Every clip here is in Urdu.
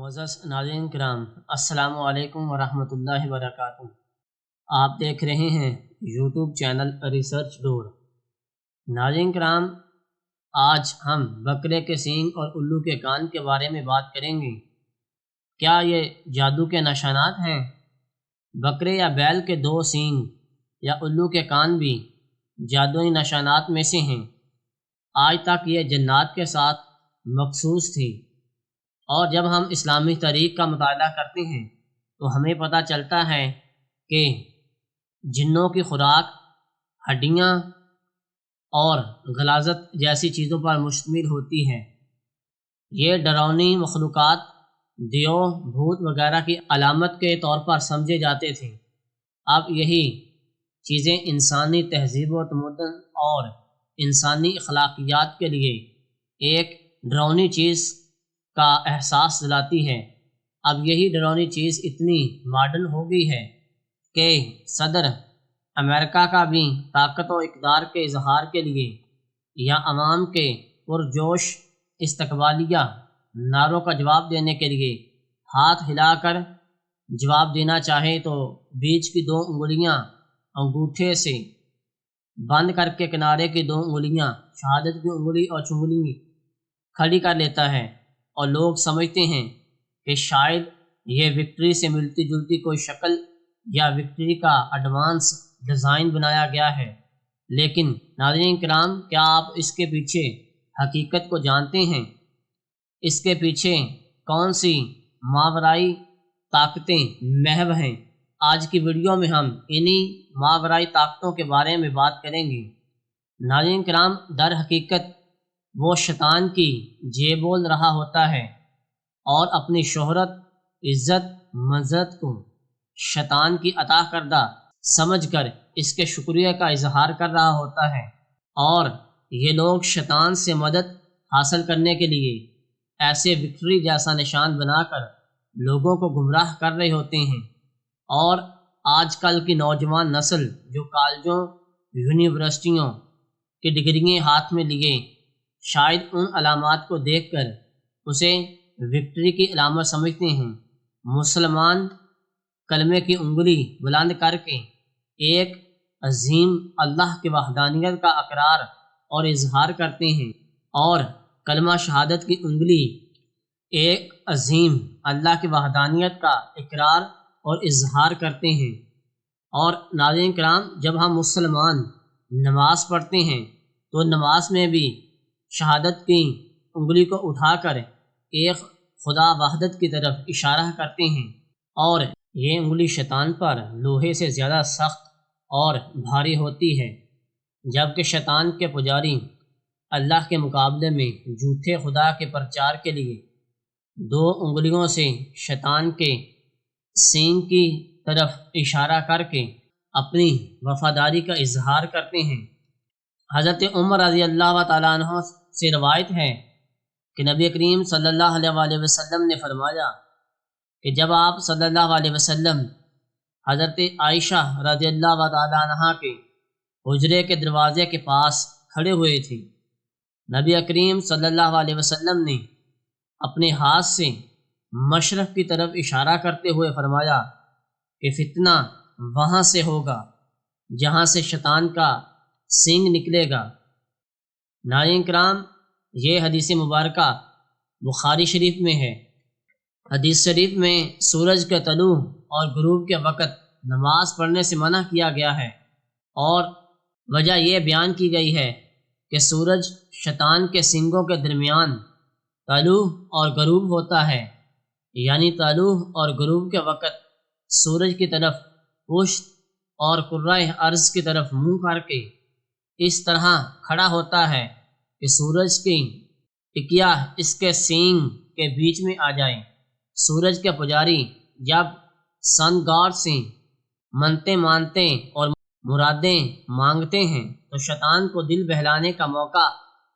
معزز ناظرین کرام، السلام علیکم ورحمۃ اللہ وبرکاتہ۔ آپ دیکھ رہے ہیں یوٹیوب چینل ریسرچ ڈور۔ ناظرین کرام، آج ہم بکرے کے سینگ اور الو کے کان کے بارے میں بات کریں گے۔ کیا یہ جادو کے نشانات ہیں؟ بکرے یا بیل کے 2 سینگ یا الو کے کان بھی جادوئی نشانات میں سے ہیں۔ آج تک یہ جنات کے ساتھ مخصوص تھی، اور جب ہم اسلامی تاریخ کا مطالعہ کرتے ہیں تو ہمیں پتہ چلتا ہے کہ جنوں کی خوراک ہڈیاں اور غلاظت جیسی چیزوں پر مشتمل ہوتی ہے۔ یہ ڈراؤنی مخلوقات دیو، بھوت وغیرہ کی علامت کے طور پر سمجھے جاتے تھے۔ اب یہی چیزیں انسانی تہذیب و تمدن اور انسانی اخلاقیات کے لیے ایک ڈراؤنی چیز کا احساس دلاتی ہے۔ اب یہی ڈراؤنی چیز اتنی ماڈرن ہو گئی ہے کہ صدر امریکہ کا بھی طاقت و اقتدار کے اظہار کے لیے یا عوام کے پرجوش استقبالیہ نعروں کا جواب دینے کے لیے ہاتھ ہلا کر جواب دینا چاہے تو بیچ کی 2 انگلیاں انگوٹھے سے بند کر کے کنارے کی 2 انگلیاں شہادت کی انگلی اور چنگلی کھڑی کر لیتا ہے، اور لوگ سمجھتے ہیں کہ شاید یہ وکٹری سے ملتی جلتی کوئی شکل یا وکٹری کا ایڈوانس ڈیزائن بنایا گیا ہے۔ لیکن ناظرین کرام، کیا آپ اس کے پیچھے حقیقت کو جانتے ہیں؟ اس کے پیچھے کون سی ماورائی طاقتیں محو ہیں؟ آج کی ویڈیو میں ہم انہی ماورائی طاقتوں کے بارے میں بات کریں گے۔ ناظرین کرام، در حقیقت وہ شیطان کی جے بول رہا ہوتا ہے اور اپنی شہرت، عزت، منزلت کو شیطان کی عطا کردہ سمجھ کر اس کے شکریہ کا اظہار کر رہا ہوتا ہے، اور یہ لوگ شیطان سے مدد حاصل کرنے کے لیے ایسے وکٹری جیسا نشان بنا کر لوگوں کو گمراہ کر رہے ہوتے ہیں۔ اور آج کل کی نوجوان نسل جو کالجوں، یونیورسٹیوں کی ڈگریاں ہاتھ میں لیے شاید ان علامات کو دیکھ کر اسے وکٹری کی علامت سمجھتے ہیں۔ مسلمان کلمے کی انگلی بلند کر کے ایک عظیم اللہ کی وحدانیت کا اقرار اور اظہار کرتے ہیں، اور کلمہ شہادت کی انگلی ایک عظیم اللہ کی وحدانیت کا اقرار اور اظہار کرتے ہیں۔ اور ناظرین کرام، جب ہم مسلمان نماز پڑھتے ہیں تو نماز میں بھی شہادت کی انگلی کو اٹھا کر ایک خدا وحدت کی طرف اشارہ کرتے ہیں، اور یہ انگلی شیطان پر لوہے سے زیادہ سخت اور بھاری ہوتی ہے، جبکہ شیطان کے پجاری اللہ کے مقابلے میں جھوٹے خدا کے پرچار کے لیے 2 انگلیوں سے شیطان کے سینگ کی طرف اشارہ کر کے اپنی وفاداری کا اظہار کرتے ہیں۔ حضرت عمر رضی اللہ تعالیٰ عنہ سے روایت ہے کہ نبی کریم صلی اللہ علیہ وآلہ وسلم نے فرمایا کہ جب آپ صلی اللہ علیہ وسلم حضرت عائشہ رضی اللہ تعالیٰ عنہ کے حجرے کے دروازے کے پاس کھڑے ہوئے تھے، نبی کریم صلی اللہ علیہ وسلم نے اپنے ہاتھ سے مشرق کی طرف اشارہ کرتے ہوئے فرمایا کہ فتنہ وہاں سے ہوگا جہاں سے شیطان کا سینگ نکلے گا۔ ناظرین کرام، یہ حدیث مبارکہ بخاری شریف میں ہے۔ حدیث شریف میں سورج کے طلوع اور غروب کے وقت نماز پڑھنے سے منع کیا گیا ہے، اور وجہ یہ بیان کی گئی ہے کہ سورج شیطان کے سینگوں کے درمیان طلوع اور غروب ہوتا ہے، یعنی طلوع اور غروب کے وقت سورج کی طرف پشت اور کرۂ ارض کی طرف منہ کر کے اس طرح کھڑا ہوتا ہے کہ سورج کی ٹکیا اس کے سینگ کے بیچ میں آ جائے۔ سورج کے پجاری جب سن گاڈ سے منتیں مانتے اور مرادیں مانگتے ہیں تو شیطان کو دل بہلانے کا موقع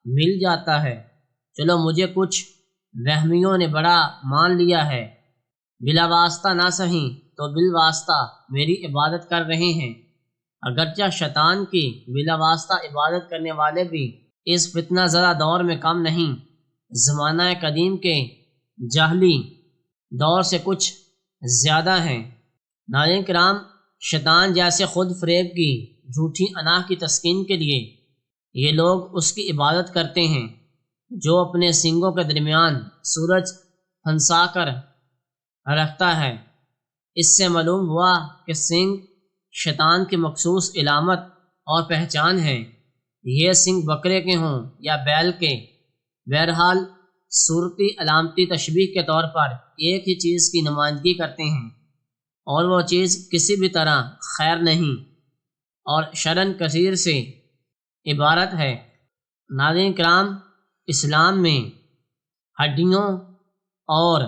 مل جاتا ہے۔ چلو، مجھے کچھ وہمیوں نے بڑا مان لیا ہے، بلا واسطہ نہ سہی تو بالواسطہ میری عبادت کر رہے ہیں۔ اگرچہ شیطان کی بلا واسطہ عبادت کرنے والے بھی اس فتنہ زدہ دور میں کم نہیں۔ زمانہ قدیم کے جاہلی دور سے کچھ زیادہ ہیں۔ ناظرین کرام، شیطان جیسے خود فریب کی جھوٹی انا کی تسکین کے لیے یہ لوگ اس کی عبادت کرتے ہیں جو اپنے سینگوں کے درمیان سورج پھنسا کر رکھتا ہے۔ اس سے معلوم ہوا کہ سینگ شیطان کی مخصوص علامت اور پہچان ہے، یہ سینگ بکرے کے ہوں یا بیل کے، بہرحال صورتی علامتی تشبیہ کے طور پر ایک ہی چیز کی نمائندگی کرتے ہیں، اور وہ چیز کسی بھی طرح خیر نہیں اور شرن کثیر سے عبارت ہے۔ ناظرین کرام، اسلام میں ہڈیوں اور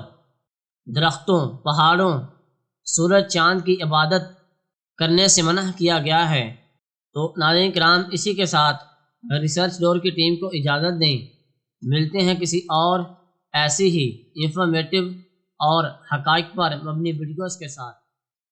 درختوں، پہاڑوں، سورج چاند کی عبادت کرنے سے منع کیا گیا ہے۔ تو ناظرین کرام، اسی کے ساتھ ریسرچ ڈور کی ٹیم کو اجازت دیں، ملتے ہیں کسی اور ایسی ہی انفارمیٹیو اور حقائق پر مبنی ویڈیوز کے ساتھ۔